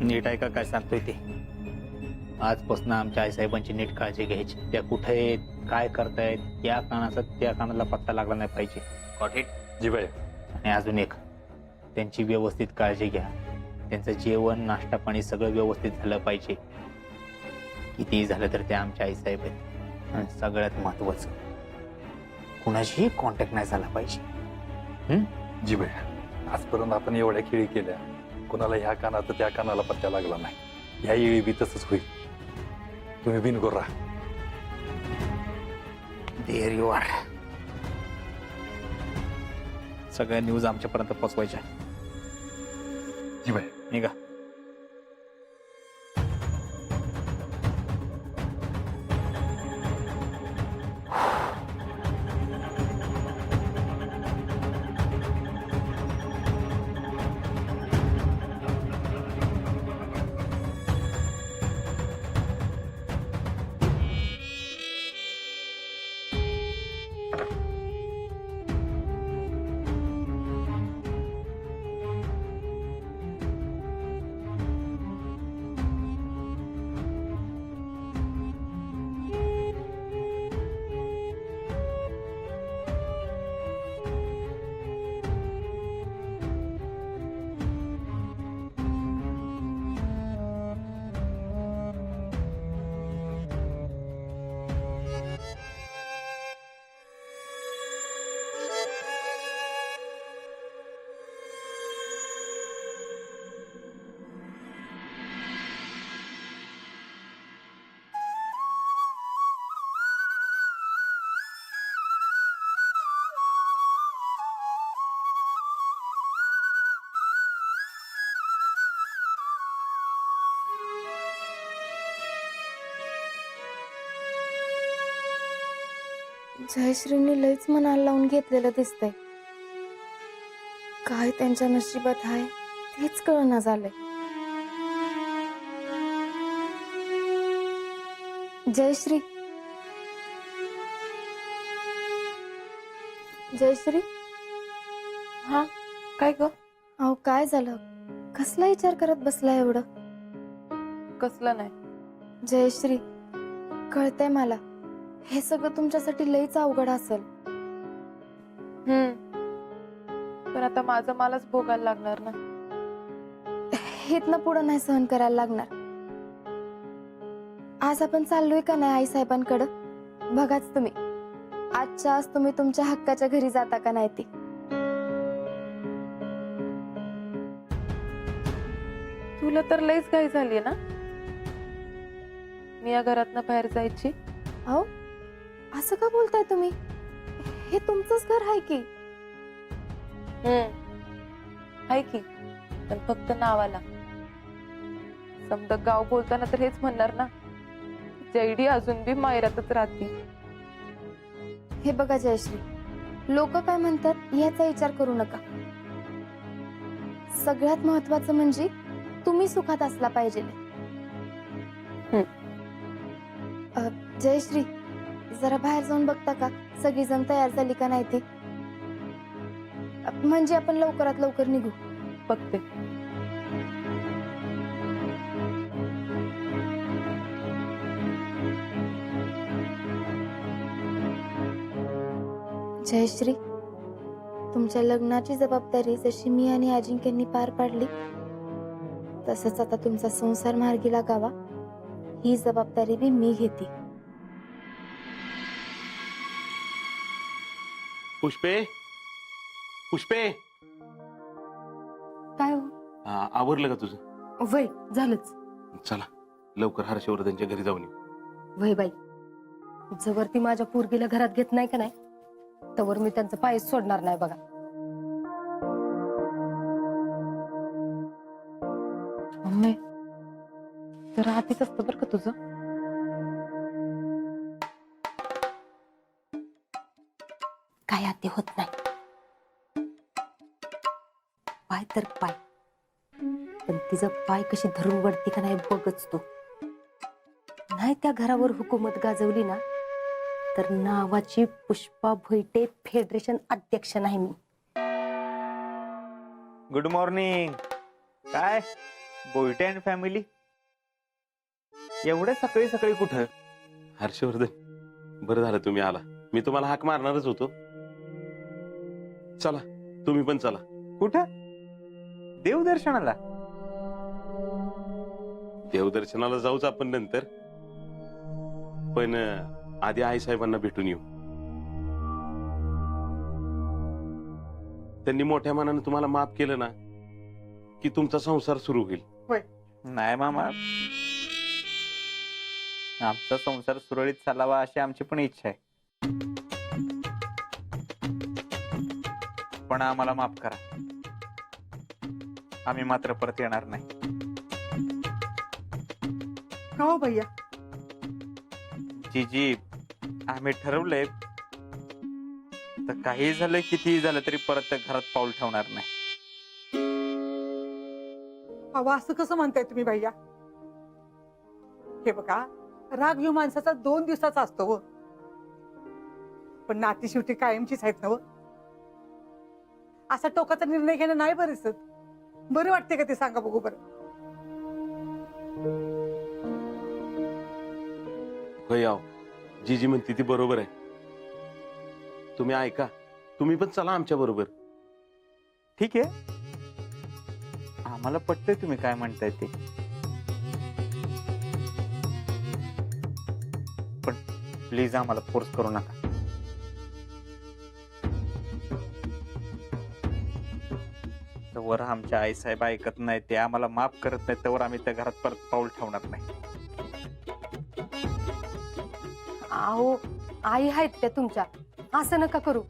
नीट ऐका काय सांगतोय ते. आजपासून आमच्या आईसाहेबांची नीट काळजी घ्यायची. त्या कुठे आहेत, काय करतायत, या कानाचा त्या कानाला पत्ता लागला नाही पाहिजे. Got it? जी बाई. आणि अजून एक, त्यांची व्यवस्थित काळजी घ्या. त्यांचं जेवण नाश्ता पाणी सगळं व्यवस्थित झालं पाहिजे. कितीही झालं तर ते आमच्या आईसाहेब आहेत. आणि सगळ्यात महत्वाचं, कुणाशीही कॉन्टॅक्ट नाही झाला पाहिजे. जी बाई, आजपर्यंत आपण एवढ्या खेळी केल्या, कुणाला ह्या कानात त्या कानाला पत्त्या लागला नाही. ह्या येळी बी तसंच होईल. तुम्ही बिनगोर राहा. There you are. सगळ्या न्यूज आमच्यापर्यंत पोहोचवायच्या. जी बाई. निघा. जयश्रीने लयच मनाला लावून घेतलेलं दिसतंय. काय त्यांच्या नशिबात आहे तेच कळना झालंय. जयश्री, जयश्री. हा, काय ग? अहो काय झालं, कसला विचार करत बसला एवढं? कसलं नाही. जयश्री, कळतंय मला हे सगळं तुमच्यासाठी लयच अवघड असेल. पण आता माझं मलाच भोगायला लागणार ना. इथनं पुढं नाही सहन करायला लागणार. आज आपण चाललोय का नाही आई साहेबांकडं? बघाच तुम्ही, आजच्या आज तुम्ही तुमच्या हक्काच्या घरी जाता का नाही ती. तुला तर लईच घाई झाली ना मी या घरातनं बाहेर जायची. अहो असं का बोलताय तुम्ही? हे तुमचंच घर आहे की. आहे की, पण फक्त नावाला. समजा गाव बोलताना तर हेच म्हणणार ना, जैडी अजून बी मायरातच राहते. हे बघा जयश्री, लोक काय म्हणतात याचा विचार करू नका. सगळ्यात महत्वाचं म्हणजे तुम्ही सुखात असला पाहिजे. जयश्री, जरा बाहेर जाऊन बघता का सगळी जण तयार झाली का नाही ती? म्हणजे आपण लवकरात लवकर निघू. बघते. जयश्री, तुमच्या लग्नाची जबाबदारी जशी मी आणि अजिंक्यांनी पार पाडली, तसंच आता तुमचा संसार मार्गी लागावा ही जबाबदारी बी मी घेते. पुष्पे, पुष्पे. काय हो? आवरलं का तुझं? वय झालंच. चला लवकर हर्षवर्धनच्या घरी जाऊन येऊ. वय बाई, जवळ ती माझ्या पोरगीला घरात घेत नाही का नाही, तवर मी त्यांचं पायच सोडणार नाही बघा. मम्मी, तर हातीच असतं बरं का तुझं. काय आते होत नाही. पाय तर पाय, पण तिचं पाय कशी धरून वडती का नाही बघच तू. नाही त्या घरावर हुकूमत गाजवली ना, तर नावाची पुष्पा भोईटे फेडरेशन अध्यक्ष नाही मी. Good morning. काय बोईटे अँड फॅमिली एवढ्या सकाळी सकाळी कुठं? हर्षवर्धन, बरं झालं तुम्ही आला. मी तुम्हाला हाक मारणारच होतो. चला, तुम्ही पण चला. कुठं? देवदर्शनाला? देवदर्शनाला जाऊच आपण नंतर, पण आधी आई साहेबांना भेटून येऊ. त्यांनी मोठ्या मनाने तुम्हाला माफ केलं ना की तुमचा संसार सुरू होईल. नाही मामा, आमचा संसार सुरळीत चालावा अशी आमची पण इच्छा आहे. पण आम्हाला माफ करा, आम्ही मात्र परत येणार नाही. का हो भैया? जीजी, आम्ही ठरवलंय तर काही झालं कितीही झालं तरी परत त्या घरात पाऊल ठेवणार नाही. अहो असं कसं म्हणताय तुम्ही भैया? हे बघा, राग ह्यो माणसाचा 2 दिवसाचा असतो व, पण नाती शेवटी कायमचीच आहेत ना व. असा टोकाचा निर्णय घेणं नाही बरं दिसत. बरं वाटते का ते सांगा बघू बरं. होय आहो, जीजी म्हणते ती बरोबर आहे. तुम्ही ऐका, तुम्ही पण चला आमच्या बरोबर. ठीक आहे, आम्हाला पटतंय तुम्ही काय म्हणताय ते, पण प्लीज आम्हाला फोर्स करू नका. तवर आमच्या आई साहेब ऐकत नाही, ते आम्हाला माफ करत नाही, तवर आम्ही त्या घरात परत पाऊल ठेवणार नाही. अहो आई आहेत त्या तुमच्या, असं नका करू.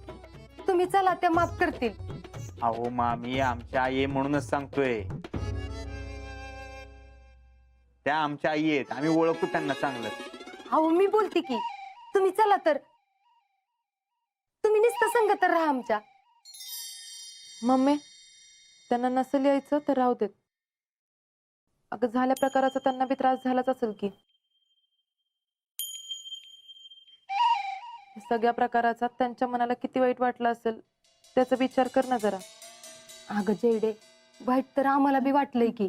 तुम्ही चला, त्या माफ करतील. अहो मामी, आमच्या आई आहे म्हणूनच सांगतोय. त्या आमच्या आई आहेत, आम्ही ओळखतो त्यांना चांगलं. अहो मी बोलते की तुम्ही चला, तर तुम्ही नुसतं संग तर राहा आमच्या. मम्मी, त्यांना नसेल यायचं तर राहू देत. अगं झाल्या प्रकाराचा त्यांना बी त्रास झालाच असेल की. सगळ्या प्रकाराचा त्यांच्या मनाला किती वाईट वाटलं असेल त्याचा विचार कर ना जरा. अगं जयडे, वाईट तर आम्हाला बी वाटलंय की,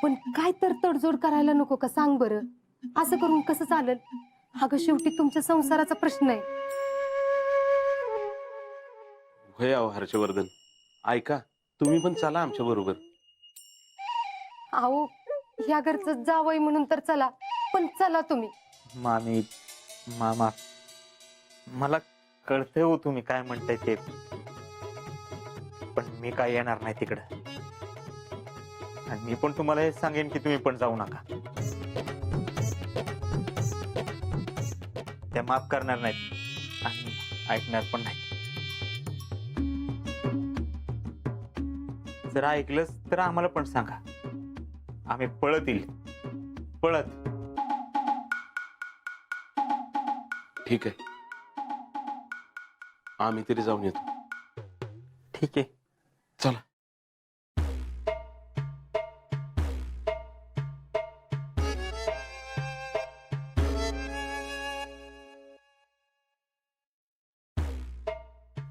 पण काय तर तडजोड करायला नको का सांग बरं? असं करून कसं चालेल? अगं शेवटी तुमच्या संसाराचा प्रश्न आहे. होय आहो हर्षवर्धन, ऐका, तुम्ही पण चला आमच्या बरोबर. अहो ह्या घरचं जावई म्हणून तर चला, पण चला तुम्ही. मामी, मामा, मला कळतंय हो तुम्ही काय म्हणताय ते, पण मी काय येणार नाही तिकडं. आणि मी पण तुम्हाला हे सांगेन की तुम्ही पण जाऊ नका. त्या माफ करणार नाहीत आणि ऐकणार पण नाही. जर ऐकलंच तर आम्हाला पण सांगा, आम्ही पळत येईल, पळत. ठीक आहे, आम्ही तरी जाऊन येतो. ठीक आहे, चला.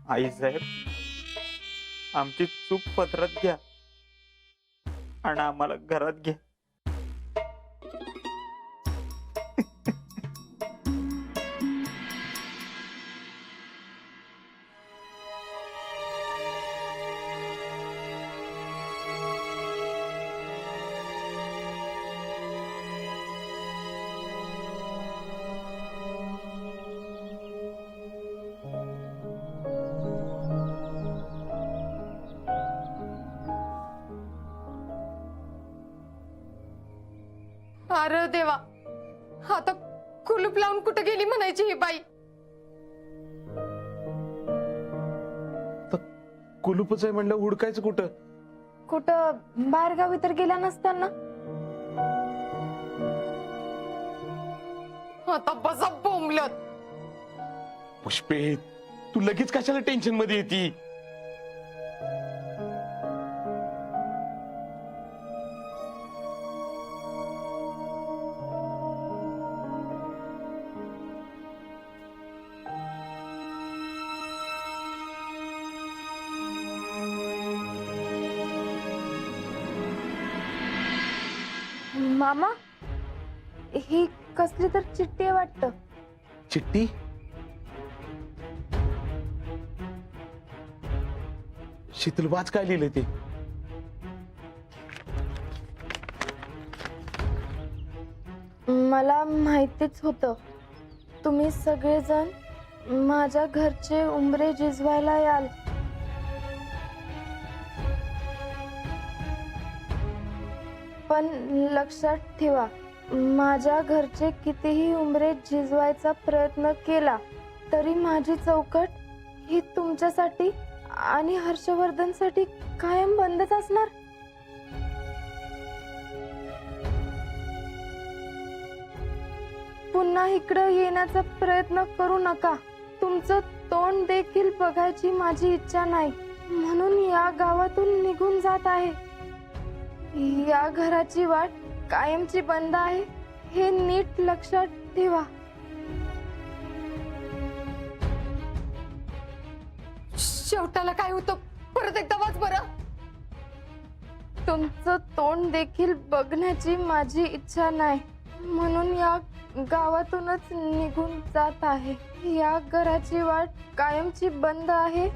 आई साहेब, आमची चूक पत्रात घ्या आणि आम्हाला घरात घ्या. अरे देवा, आता कुलूप लावून कुठं गेली म्हणायची ही बाई? कुलूपच आहे म्हणलं, हुडकायचं कुठं? कुठं बाहेरगावी तर गेल्या नसताना. आता बसा बोंबलत. पुष्पे, तू लगेच कशाला टेन्शन मध्ये येती? मामा ही कसली तर चिठ्ठी आहे वाटतं. चिठ्ठी? शीतल वाच काय लिहिलंय ते? मला माहितीच होतं तुम्ही सगळेजण माझ्या घरचे उंबरे झिजवायला याल. पण लक्षात ठेवा, माझ्या घरचे कितीही उंबरे झिजवायचा प्रयत्न केला तरी माझी चौकट ही तुमच्यासाठी आणि हर्षवर्धनसाठी कायम बंदच असणार. पुन्हा इकडं येण्याचा प्रयत्न करू नका. तुमचं तोंड देखील बघायची माझी इच्छा नाही, म्हणून या गावातून निघून जात आहे. या घराची वाट कायमची बंद आहे हे नीट लक्षात ठेवा. शेवटाला काय होतं परत एकदा वाच बरं. तुमचं तोंड देखील बघण्याची माझी इच्छा नाही, म्हणून या गावातूनच निघून जात आहे. या घराची वाट कायमची बंद आहे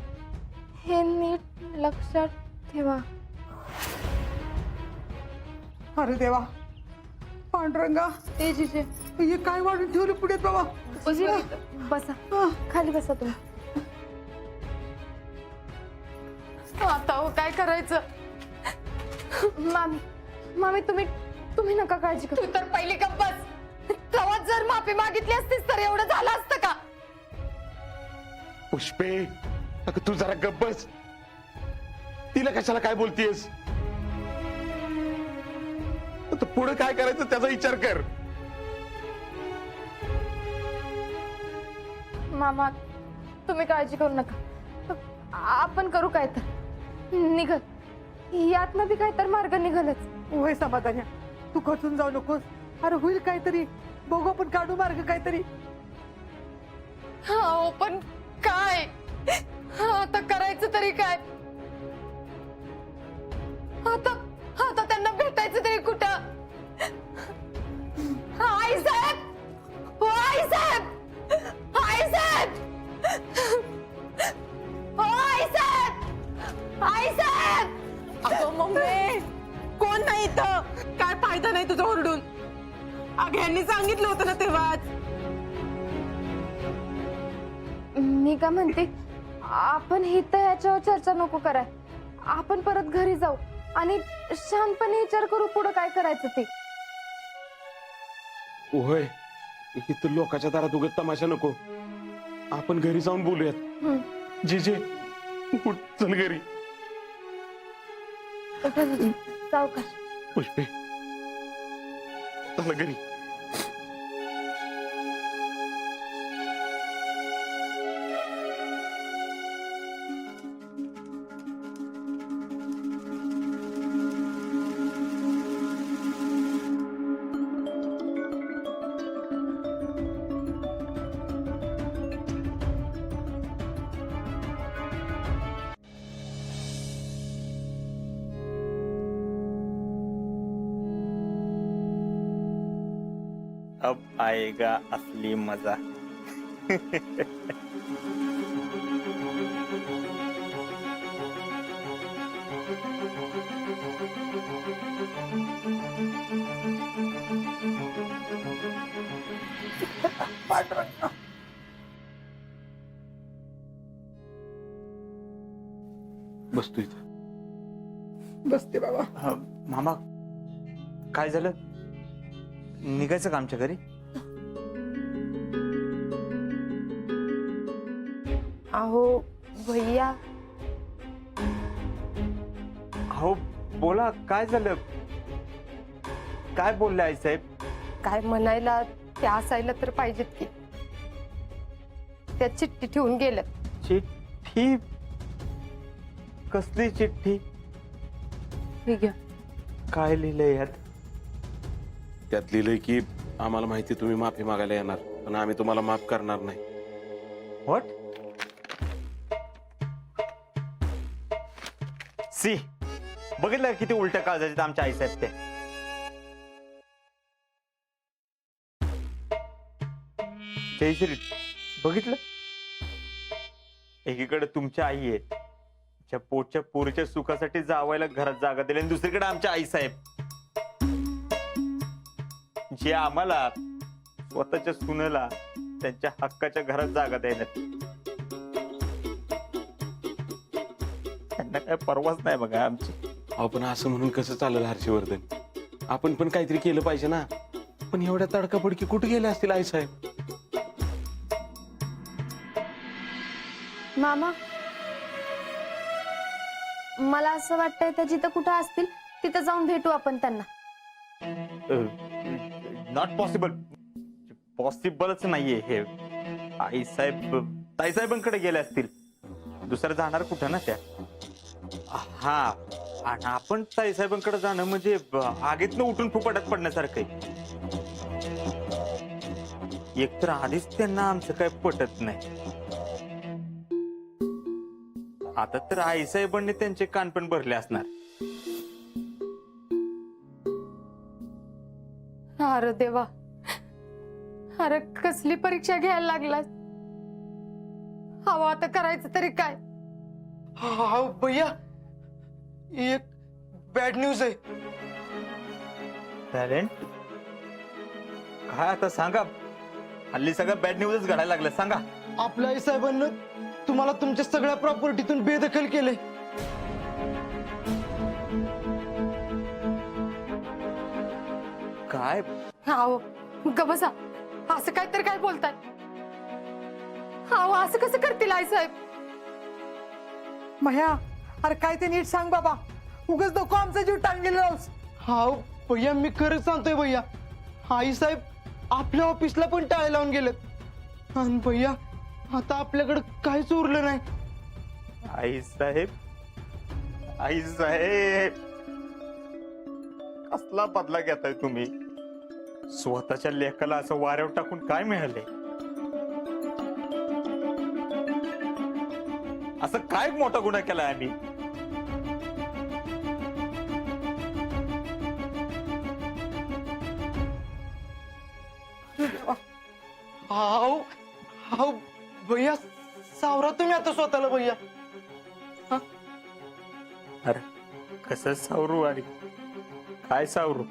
हे नीट लक्षात ठेवा. अरे देवा, पांडुरंगा, ते जिजे हे काय वाढून ठेवलं पुढे बाबा. बसा, खाली बसा तुम्ही. आता हो काय करायचं. मामी तुम्ही नका काळजी करू. तू तर पहिली गप्पच. तेव्हा जर माफी मागितली असतीस तर एवढं झालं असतं का. पुष्पे, अगं तू जरा गप्प बस. तिला कशाला काय बोलतीयस? आता पुढे काय करायचं त्याचा विचार कर. मामा तुम्ही काळजी करू नका, आपण करू काय तर. निघल यातनं बी काय तर मार्ग निघलच. वय समाधान, तू खचून जाऊ नकोस. अरे होईल काहीतरी, बघू आपण काढू मार्ग काहीतरी. हो पण काय आता करायचं तरी काय. आता आता त्यांना भेटायचं तरी कुठं. आई साहेब, हो आई साहेब, आई साहेब, हो आई साहेब, आई साहेब. अगं मम्मी, कोण नाही इथं. काय फायदा नाही तुझं ओरडून. अगं यांनी सांगितलं होतं ना तेव्हाच. मी का म्हणते, आपण ही तर याच्यावर चर्चा नको कराय. आपण परत घरी जाऊ आणि शांतपणे विचार करू पुढे काय करायचं ते. होय, इथं लोकांच्या दारात उगत तमाशा नको. आपण घरी जाऊन बोलूयात. जीजे उठ, चल घरी. सावकाश. पुष्पे, चला घरी. अब आएगा असली मजा. बसतो इथं. बसते बाबा. मामा काय झालं, निघायचं का आमच्या घरी? अहो भैया, हो बोला, काय झालं? काय बोलले आई साहेब? काय म्हणायला त्या असायला तर पाहिजेत की. त्या चिठ्ठी ठेवून गेल्यात. चिठ्ठी? कसली चिठ्ठी? हे घ्या. काय लिहिलंय यात? त्यात लिहिलंय की आम्हाला माहिती तुम्ही माफी मागायला येणार, पण आम्ही तुम्हाला माफ करणार नाही. व्हॉट? सी, बघितलं किती उलट्या काळजाचे आमच्या आई साहेब ते. जयश्री बघितलं, एकीकडे तुमच्या आई आहे, त्या पोटच्या पोरीच्या सुखासाठी जावायला घरात जागा दिली, आणि दुसरीकडे आमच्या आई साहेब, जे आम्हाला स्वतःच्या सुनेला त्यांच्या हक्काच्या घरात जागा द्यायला, त्यांना काय परवाच नाही बघा आमची. आपण असं म्हणून कसं चालेल हर्षवर्धन? आपण पण काहीतरी केलं पाहिजे ना. पण एवढ्या तडकाफडकी कुठे गेले असतील आई साहेब? मामा, मला असं वाटतंय त्या जिथं कुठं असतील तिथं जाऊन भेटू आपण त्यांना. नॉट पॉसिबल, पॉसिबलच नाहीये हे. आई साहेब ताईसाहेबांकडे गेले असतील, दुसरं जाणार कुठं ना त्या. हा, आणि आपण ताईसाहेबांकडे जाणं म्हणजे आगीतनं उठून फुपाट्यात पडण्यासारखं आहे. एकतर आधीच त्यांना आमचं काय पटत नाही, आता तर आईसाहेबांनी त्यांचे कान पण भरले असणार. अरे देवा, अरे कसली परीक्षा घ्यायला लागलास? हवा आता करायचं तरी काय? हा भैया, एक बॅड न्यूज आहे. टॅलेंट काय आता सांगा, हल्ली सगळं बॅड न्यूजच घडायला लागलं. सांगा. आपल्या आई साहेबांना तुम्हाला तुमच्या सगळ्या प्रॉपर्टीतून बेदखल केले. काय? हाव ग बसा, असं काय तर काय बोलताय? हाव असं कसं करतील आई साहेब? मह्या, अरे काय ते नीट सांग बाबा, उगाच नको आमचा जीव टांगलेला राहूस. हा भैया, मी खरंच सांगतोय भैया, आई साहेब आपल्या ऑफिसला पण टाळे लावून गेलेत. आणि भैया आता आपल्याकडे काहीच उरलं नाही. आई साहेब, आई साहेब, कसला बदला घेताय तुम्ही? स्वतःच्या लेखाला असं वाऱ्यावर टाकून काय मिळाले? असं काय मोठा गुन्हा केलाय आम्ही? हाव हाव भैया, सावरा तुम्ही आता स्वतःला भैया. अरे कसं सावरू आणि काय सावरू?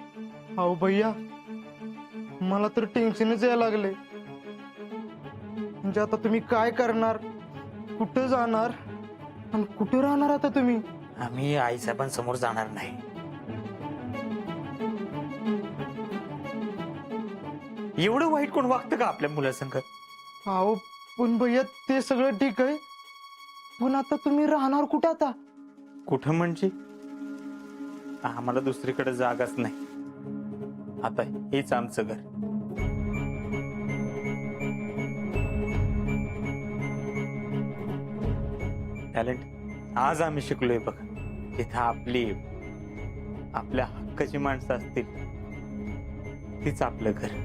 हाव भैया, मला तर टेन्शनच यायला लागले. म्हणजे आता तुम्ही काय करणार, कुठं जाणार आणि कुठं राहणार आता तुम्ही? आम्ही आईसाहेबांसमोर जाणार नाही. एवढं वाईट कोण वागतं का आपल्या मुलासंग? हाव पण भैया, ते सगळं ठीक आहे, पण आता तुम्ही राहणार कुठं आता? कुठं म्हणजे? आम्हाला दुसरीकडे जागाच नाही, आता हेच आमचं घर. टॅलेंट आज आम्ही शिकलोय बघ, जिथं आपल्या हक्काची माणसं असतील तीच आपलं घर.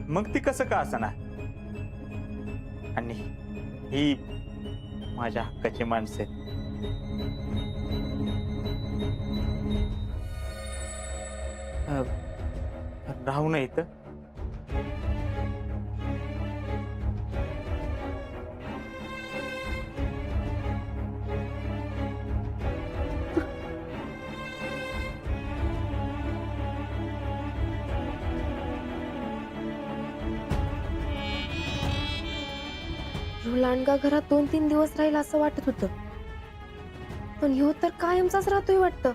मग ती कसं का असणार? आणि ही माझ्या हक्काची माणसं आहेत. राहू नये इथं. लांडगा घरात 2-3 दिवस राहील असं वाटत होतं, पण ह्यो तर कायमचाच राहतोय वाटतं.